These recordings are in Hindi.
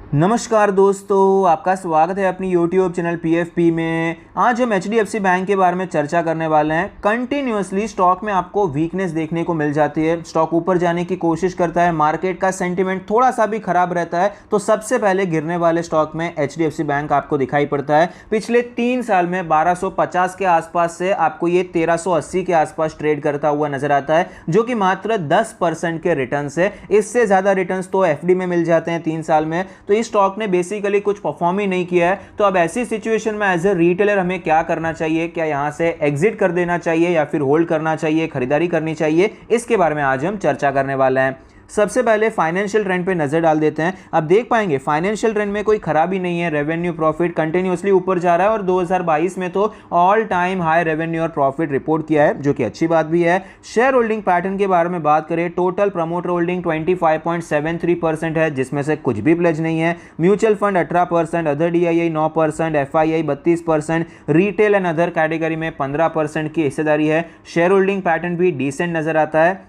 नमस्कार दोस्तों, आपका स्वागत है अपनी YouTube चैनल PFP में। आज हम HDFC बैंक के बारे में चर्चा करने वाले हैं। कंटिन्यूसली स्टॉक में आपको वीकनेस देखने को मिल जाती है। स्टॉक ऊपर जाने की कोशिश करता है, मार्केट का सेंटिमेंट थोड़ा सा भी खराब रहता है तो सबसे पहले गिरने वाले स्टॉक में HDFC बैंक आपको दिखाई पड़ता है। पिछले 3 साल में 1250 के आसपास से आपको ये 1380 के आसपास ट्रेड करता हुआ नजर आता है, जो कि मात्र 10% के रिटर्न है। इससे ज्यादा रिटर्न तो FD में मिल जाते हैं 3 साल में। तो इस स्टॉक ने बेसिकली कुछ परफॉर्म ही नहीं किया है। तो अब ऐसी सिचुएशन में एज ए रिटेलर हमें क्या करना चाहिए? क्या यहां से एग्जिट कर देना चाहिए या फिर होल्ड करना चाहिए, खरीदारी करनी चाहिए? इसके बारे में आज हम चर्चा करने वाले हैं। सबसे पहले फाइनेंशियल ट्रेंड पे नजर डाल देते हैं। अब देख पाएंगे फाइनेंशियल ट्रेंड में कोई खराबी नहीं है। रेवेन्यू प्रॉफिट कंटिन्यूअसली ऊपर जा रहा है और 2022 में तो ऑल टाइम हाई रेवेन्यू और प्रॉफिट रिपोर्ट किया है, जो कि अच्छी बात भी है। शेयर होल्डिंग पैटर्न के बारे में बात करें, टोटल प्रमोटर होल्डिंग 25.73% है, जिसमें से कुछ भी प्लेज नहीं है। Mutual fund 18%, other DII 9%, FII 32%, retail and other category में 15% की हिस्सेदारी है। शेयर होल्डिंग पैटर्न भी डिसेंट नजर आता है।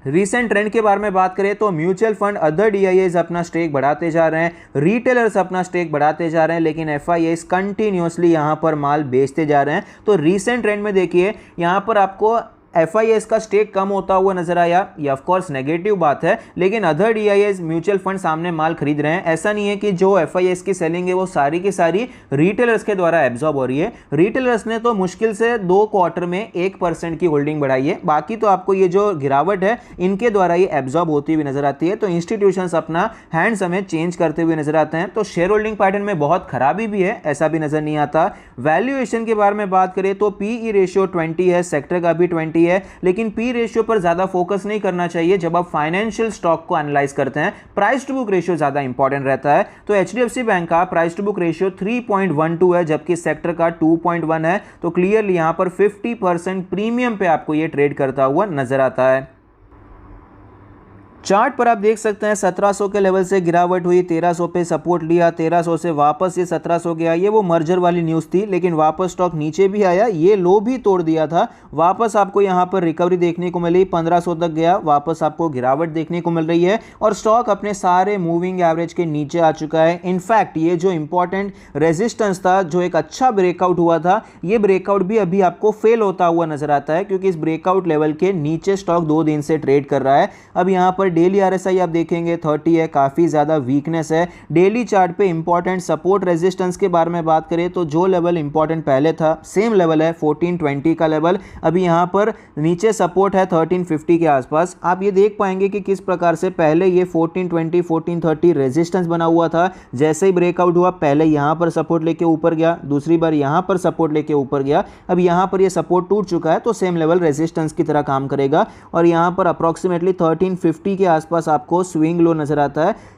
रीसेंट ट्रेंड के बारे में बात करें तो म्यूचुअल फंड, अदर DIIs अपना स्टेक बढ़ाते जा रहे हैं, रिटेलर्स अपना स्टेक बढ़ाते जा रहे हैं, लेकिन FIIs कंटिन्यूसली यहां पर माल बेचते जा रहे हैं। तो रीसेंट ट्रेंड में देखिए यहां पर आपको FIIs का स्टेक कम होता हुआ नजर आया। ये ऑफ कोर्स नेगेटिव बात है, लेकिन अदर DIIs म्यूचुअल फंड सामने माल खरीद रहे हैं। ऐसा नहीं है कि जो FIIs की सेलिंग है वो सारी की सारी रिटेलर्स के द्वारा एब्जॉर्ब हो रही है। रिटेलर्स ने तो मुश्किल से 2 क्वार्टर में 1% की होल्डिंग बढ़ाई है। बाकी तो आपको ये जो गिरावट है इनके द्वारा ये एब्जॉर्ब होती हुई नजर आती है। तो इंस्टीट्यूशंस अपना हैंड्स हमें चेंज करते हुए नजर आते हैं। तो शेयर होल्डिंग पैटर्न में बहुत खराबी भी है, ऐसा भी नजर नहीं आता। वैल्यूएशन के बारे में बात करें तो PE रेशियो 20 है, सेक्टर का भी 20 है, लेकिन P रेशियो पर ज्यादा फोकस नहीं करना चाहिए जब आप फाइनेंशियल स्टॉक को एनालाइज करते हैं। प्राइस टू बुक रेशियो ज्यादा इंपॉर्टेंट रहता है। तो HDFC बैंक का प्राइस टू बुक रेशियो 3.12 है, जबकि सेक्टर का 2.1 है। तो क्लियरली यहां पर 50% प्रीमियम पे आपको यह ट्रेड करता हुआ नजर आता है। चार्ट पर आप देख सकते हैं 1700 के लेवल से गिरावट हुई, 1300 पे सपोर्ट लिया, 1300 से वापस ये 1700 गया। ये वो मर्जर वाली न्यूज़ थी, लेकिन वापस स्टॉक नीचे भी आया, ये लो भी तोड़ दिया था। वापस आपको यहाँ पर रिकवरी देखने को मिली, 1500 तक गया, वापस आपको गिरावट देखने को मिल रही है और स्टॉक अपने सारे मूविंग एवरेज के नीचे आ चुका है। इनफैक्ट ये जो इंपॉर्टेंट रेजिस्टेंस था, जो एक अच्छा ब्रेकआउट हुआ था, ये ब्रेकआउट भी अभी आपको फेल होता हुआ नजर आता है, क्योंकि इस ब्रेकआउट लेवल के नीचे स्टॉक 2 दिन से ट्रेड कर रहा है। अब यहाँ पर डेली RSI आप देखेंगे 30 है, काफी ज्यादा वीकनेस है। डेली चार्ट पे इंपॉर्टेंट सपोर्ट रेजिस्टेंस के बारे में बात करें तो जो लेवल इंपॉर्टेंट पहले था सेम लेवल है 1420 का लेवल। अभी यहां पर नीचे सपोर्ट है 1350 के आसपास। आप ये देख पाएंगे कि किस प्रकार से पहले ये 1420 1430 रेजिस्टेंस बना हुआ था, जैसे ही ब्रेकआउट हुआ पहले यहां पर सपोर्ट लेके ऊपर गया, दूसरी बार यहां पर सपोर्ट लेके ऊपर गया। अब यहां पर ये सपोर्ट टूट चुका है, तो सेम लेवल रेजिस्टेंस की तरह काम करेगा और यहां पर अप्रोक्सीमेटली 1350 के आसपास आपको स्विंग लो नजर आता है।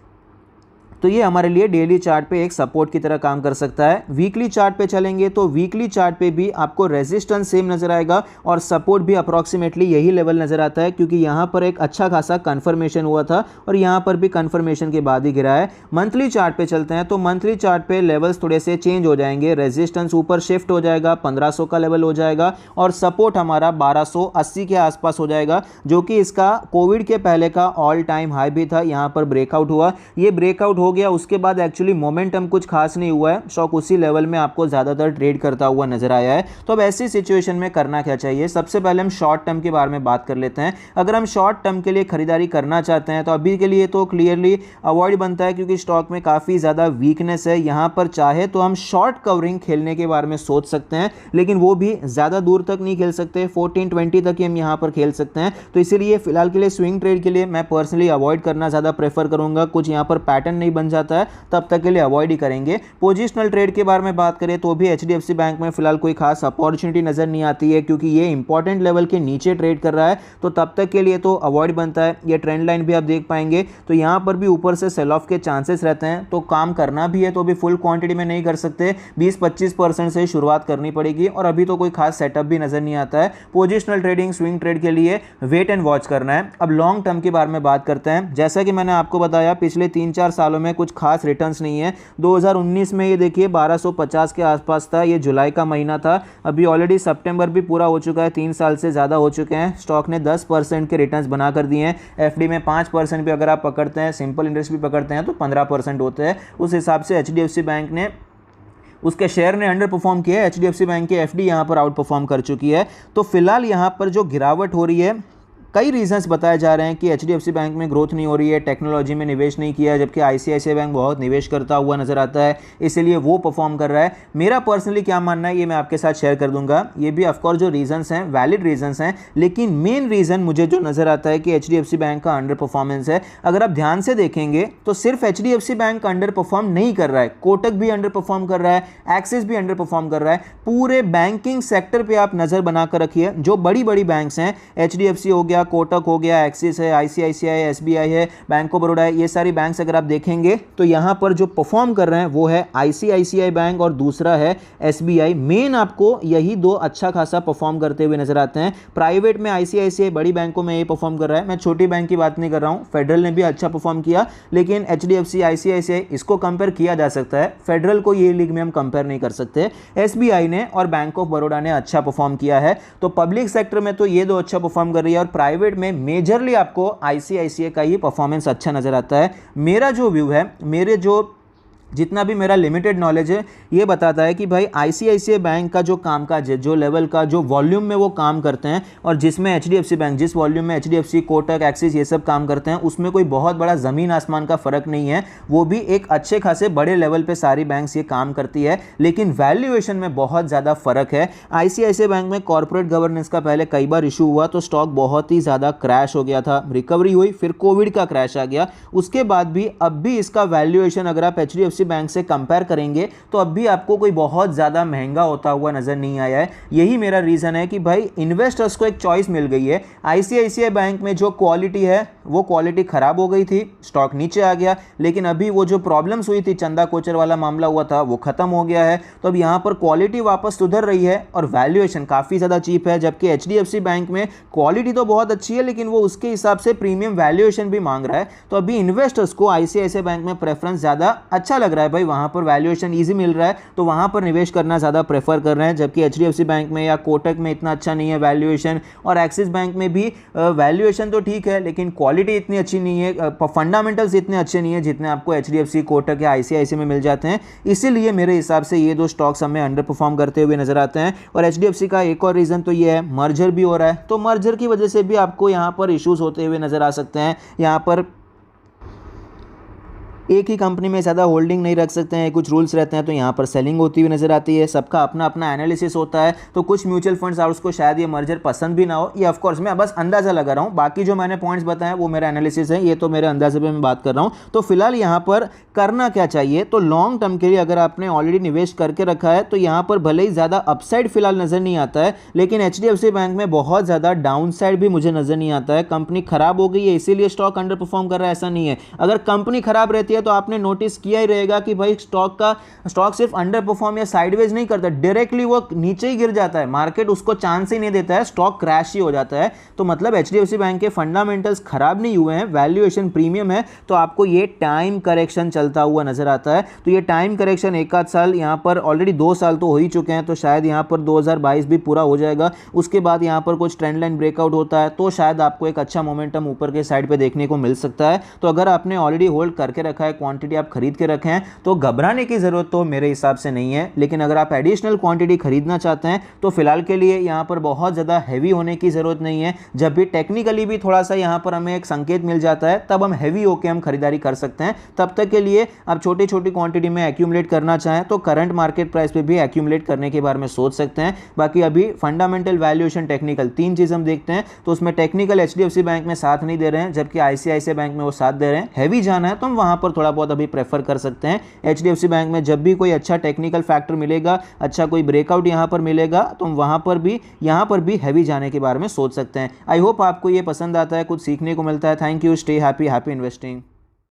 तो ये हमारे लिए डेली चार्ट पे एक सपोर्ट की तरह काम कर सकता है। वीकली चार्ट पे चलेंगे तो वीकली चार्ट पे भी आपको रेजिस्टेंस सेम नजर आएगा और सपोर्ट भी अप्रोक्सीमेटली यही लेवल नजर आता है, क्योंकि यहां पर एक अच्छा खासा कंफर्मेशन हुआ था और यहां पर भी कंफर्मेशन के बाद ही गिरा है। मंथली चार्ट पे चलते हैं तो मंथली चार्ट पे लेवल्स थोड़े से चेंज हो जाएंगे। रेजिस्टेंस ऊपर शिफ्ट हो जाएगा, 1500 का लेवल हो जाएगा और सपोर्ट हमारा 1280 के आसपास हो जाएगा, जो कि इसका कोविड के पहले का ऑल टाइम हाई भी था। यहां पर ब्रेकआउट हुआ, ये ब्रेकआउट हो गया, उसके बाद एक्चुअली मोमेंटम कुछ खास नहीं हुआ है, स्टॉक उसी लेवल में आपको ज्यादातर ट्रेड करता हुआ नजर आया है। तो अब ऐसी सिचुएशन में करना क्या चाहिए? सबसे पहले हम शॉर्ट टर्म के बारे में बात कर लेते हैं। अगर हम शॉर्ट टर्म के लिए खरीदारी करना चाहते हैं तो अभी के लिए तो क्लियरली अवॉइड बनता है, क्योंकि स्टॉक में काफी ज्यादा वीकनेस है। यहां पर चाहे तो हम शॉर्ट कवरिंग खेलने के बारे में सोच सकते हैं, लेकिन वो भी ज्यादा दूर तक नहीं खेल सकते, 1420 तक ही हम यहां पर खेल सकते हैं। तो इसीलिए फिलहाल के लिए स्विंग ट्रेड के लिए मैं पर्सनली अवॉइड करना ज्यादा प्रेफर करूंगा। कुछ यहां पर पैटर्न नहीं बन जाता है तब तक के लिए अवॉइड ही करेंगे। पोजिशनल ट्रेड के बारे में बात करें तो भी HDFC बैंक में फिलहाल कोई खास अपॉर्चुनिटी नजर नहीं आती है, क्योंकि ये इंपॉर्टेंट लेवल के नीचे ट्रेड कर रहा है, तो तब तक के लिए तो अवॉइड बनता है। ये ट्रेंड लाइन भी आप देख पाएंगे, तो यहां पर भी ऊपर से सेल ऑफ के चांसेस रहते हैं। तो काम करना भी है तो भी फुल क्वांटिटी में नहीं कर सकते, 20-25% से शुरुआत करनी पड़ेगी और अभी तो कोई खास सेटअप भी नजर नहीं आता है। पोजिशनल ट्रेडिंग, स्विंग ट्रेड के लिए वेट एंड वॉच करना है। अब लॉन्ग टर्म के बारे में बात करते हैं। जैसा कि मैंने आपको बताया, पिछले 3-4 सालों में कुछ खास रिटर्न्स नहीं है। 2019 में ये देखिए 1250 के आसपास था, ये जुलाई का महीना था। अभी ऑलरेडी सितंबर भी पूरा हो चुका है, 3 साल से ज़्यादा हो चुके हैं। स्टॉक ने 10% के रिटर्न्स बना कर दिए हैं। एफडी में 5% भी अगर आप पकड़ते हैं, सिंपल इंटरेस्ट भी पकड़ते हैं तो 15% होते हैं। उस हिसाब से एचडीएफसी बैंक ने, उसके शेयर ने अंडर परफॉर्म किया है। एचडीएफसी बैंक की एफडी यहाँ पर आउट परफॉर्म कर चुकी है। तो फिलहाल यहाँ पर जो गिरावट हो रही है, कई रीजंस बताए जा रहे हैं कि एचडीएफसी बैंक में ग्रोथ नहीं हो रही है, टेक्नोलॉजी में निवेश नहीं किया है, जबकि आईसीआईसीआई बैंक बहुत निवेश करता हुआ नजर आता है, इसीलिए वो परफॉर्म कर रहा है। मेरा पर्सनली क्या मानना है ये मैं आपके साथ शेयर कर दूंगा। ये भी ऑफकोर्स जो रीजंस हैं वैलिड रीजंस हैं, लेकिन मेन रीजन मुझे जो नजर आता है कि एचडीएफसी बैंक का अंडर परफॉर्मेंस है। अगर आप ध्यान से देखेंगे तो सिर्फ एचडीएफसी बैंक अंडर परफॉर्म नहीं कर रहा है, कोटक भी अंडर परफॉर्म कर रहा है, एक्सिस भी अंडर परफॉर्म कर रहा है। पूरे बैंकिंग सेक्टर पे आप नजर बनाकर रखिए, जो बड़ी बड़ी बैंक्स हैं, एचडीएफसी हो गया, कोटक हो गया, एक्सिस है, आईसीआईसीआई, एसबीआई है, बैंक ऑफ बड़ौदा है, ये सारी बैंक्स अगर आप देखेंगे तो यहां पर जो परफॉर्म कर रहे हैं वो है आईसीआईसीआई बैंक और दूसरा है एसबीआई। मेन आपको यही दो अच्छा खासा परफॉर्म करते हुए नजर आते हैं। प्राइवेट में आईसीआईसीआई बड़ी बैंकों में ये परफॉर्म कर रहा है, मैं छोटी बैंक की बात नहीं कर रहा हूं। फेडरल ने भी अच्छा परफॉर्म किया, लेकिन एचडीएफसी, आईसीआईसीआई इसको कंपेयर किया जा सकता है, फेडरल को ये लीग में हम कंपेयर नहीं कर सकते। एसबीआई ने और बैंक ऑफ बड़ौदा ने अच्छा परफॉर्म किया है। तो पब्लिक सेक्टर में तो ये दो अच्छा परफॉर्म कर रही है और प्राइवेट में मेजरली आपको आईसीआईसीआई का ही परफॉर्मेंस अच्छा नजर आता है। मेरा जो व्यू है, मेरे जो जितना भी मेरा लिमिटेड नॉलेज है, ये बताता है कि भाई आईसीआईसीआई बैंक का जो कामकाज है, जो लेवल का, जो वॉल्यूम में वो काम करते हैं और जिसमें एचडीएफसी बैंक, जिस वॉल्यूम में एचडीएफसी, कोटक, एक्सिस ये सब काम करते हैं, उसमें कोई बहुत बड़ा ज़मीन आसमान का फ़र्क नहीं है। वो भी एक अच्छे खासे बड़े लेवल पे सारी बैंक्स ये काम करती है, लेकिन वैल्यूएशन में बहुत ज़्यादा फ़र्क है। आईसीआईसीआई बैंक में कॉर्पोरेट गवर्नेंस का पहले कई बार इशू हुआ तो स्टॉक बहुत ही ज़्यादा क्रैश हो गया था, रिकवरी हुई, फिर कोविड का क्रैश आ गया, उसके बाद भी अब भी इसका वैल्यूएशन अगर आप एचडीएफसी बैंक से कंपेयर करेंगे तो अब भी आपको कोई बहुत ज्यादा महंगा होता हुआ नजर नहीं आया है। यही मेरा रीजन है कि भाई इन्वेस्टर्स को एक चॉइस मिल गई है। आईसीआईसीआई बैंक में जो क्वालिटी है वो क्वालिटी खराब हो गई थी, स्टॉक नीचे आ गया, लेकिन अभी वो जो प्रॉब्लम्स हुई थी, चंदा कोचर वाला मामला हुआ था, वो खत्म हो गया है। तो अब यहां पर क्वालिटी वापस सुधर रही है और वैल्यूएशन काफी ज्यादा चीप है, जबकि एचडीएफसी बैंक में क्वालिटी तो बहुत अच्छी है लेकिन वो उसके हिसाब से प्रीमियम वैल्यूएशन भी मांग रहा है। तो अभी इन्वेस्टर्स को आईसीआईसीआई बैंक में प्रेफरेंस ज्यादा अच्छा लग रहा है, भाई वहां पर वैल्यूएशन इजी मिल रहा है तो वहां पर निवेश करना ज्यादा प्रेफर कर रहे हैं, जबकि एचडीएफसी बैंक में या कोटक में इतना अच्छा नहीं है वैल्यूएशन, और एक्सिस बैंक में भी वैल्यूएशन तो ठीक है लेकिन क्वालिटी इतनी अच्छी नहीं है, फंडामेंटल्स इतने अच्छे नहीं है जितने आपको एचडीएफसी, कोटक या आईसीआईसीआई में मिल जाते हैं। इसीलिए मेरे हिसाब से ये दो स्टॉक्स हमें अंडर परफॉर्म करते हुए नजर आते हैं। और एचडीएफसी का एक और रीजन तो ये है, मर्जर भी हो रहा है, तो मर्जर की वजह से भी आपको यहां पर इश्यूज होते हुए नजर आ सकते हैं। यहां पर एक ही कंपनी में ज़्यादा होल्डिंग नहीं रख सकते हैं, कुछ रूल्स रहते हैं, तो यहाँ पर सेलिंग होती हुई नजर आती है। सबका अपना अपना एनालिसिस होता है, तो कुछ म्यूचुअल फंड्स हाउस को शायद ये मर्जर पसंद भी ना हो, ये ऑफकोर्स मैं बस अंदाजा लगा रहा हूँ। बाकी जो मैंने पॉइंट्स बताए वो मेरा एनालिसिस है, ये तो मेरे अंदाजे पे मैं बात कर रहा हूँ। तो फिलहाल यहाँ पर करना क्या चाहिए, तो लॉन्ग टर्म के लिए अगर आपने ऑलरेडी निवेश करके रखा है तो यहाँ पर भले ही ज़्यादा अपसाइड फिलहाल नजर नहीं आता है, लेकिन एचडीएफसी बैंक में बहुत ज़्यादा डाउन साइड भी मुझे नजर नहीं आता है। कंपनी खराब हो गई है इसीलिए स्टॉक अंडर परफॉर्म कर रहा है, ऐसा नहीं है। अगर कंपनी खराब रहती है तो आपने नोटिस किया ही रहेगा कि भाई स्टॉक सिर्फ अंडर परफॉर्म या साइडवेज नहीं करता, डायरेक्टली वो नीचे ही गिर जाता है, मार्केट उसको चांस ही नहीं देता है, स्टॉक क्रैश ही हो जाता है। तो मतलब एचडीएफसी बैंक के फंडामेंटल्स खराब नहीं हुए हैं, वैल्यूएशन प्रीमियम है, तो आपको ये टाइम करेक्शन चलता हुआ नजर आता है। तो ये टाइम करेक्शन एक आध साल, यहां पर ऑलरेडी 2 साल तो हो ही चुके हैं, तो शायद यहां पर 2022 भी पूरा हो जाएगा। उसके बाद यहां पर कुछ ट्रेंड लाइन ब्रेकआउट होता है तो शायद आपको एक अच्छा मोमेंटम ऊपर के साइड पे देखने को मिल सकता है। तो अगर आपने ऑलरेडी होल्ड करके रखा है, क्वांटिटी आप खरीद के रखे हैं, तो घबराने की जरूरत तो मेरे हिसाब से नहीं है। लेकिन अगर आप एडिशनल क्वांटिटी खरीदना चाहते हैं तो फिलहाल के लिए यहां पर बहुत ज्यादा हैवी होने की जरूरत नहीं है। जब भी टेक्निकली भी थोड़ा सा यहां पर हमें एक संकेत मिल जाता है तब हम हैवी होकर हम खरीदारी कर सकते हैं। तब तक के लिए आप छोटी छोटी क्वांटिटी में एक्यूमुलेट करना चाहें तो करंट मार्केट प्राइस पे भी एक्यूमुलेट करने के बारे में सोच सकते हैं। बाकी अभी फंडामेंटल, वैल्यूएशन, टेक्निकल, 3 चीज हम देखते हैं, तो उसमें टेक्निकल एचडीएफसी बैंक में साथ नहीं दे रहे हैं, जबकि आईसीआईसीआई बैंक में वो साथ दे रहे हैं। हैवी जाना है तो हम वहां पर थोड़ा बहुत अभी प्रेफर कर सकते हैं। एचडीएफसी बैंक में जब भी कोई अच्छा टेक्निकल फैक्टर मिलेगा, अच्छा कोई ब्रेकआउट यहां पर मिलेगा, तो हम वहां पर भी हैवी जाने के बारे में सोच सकते हैं। आई होप आपको ये पसंद आता है, कुछ सीखने को मिलता है। Thank you, stay happy, happy investing.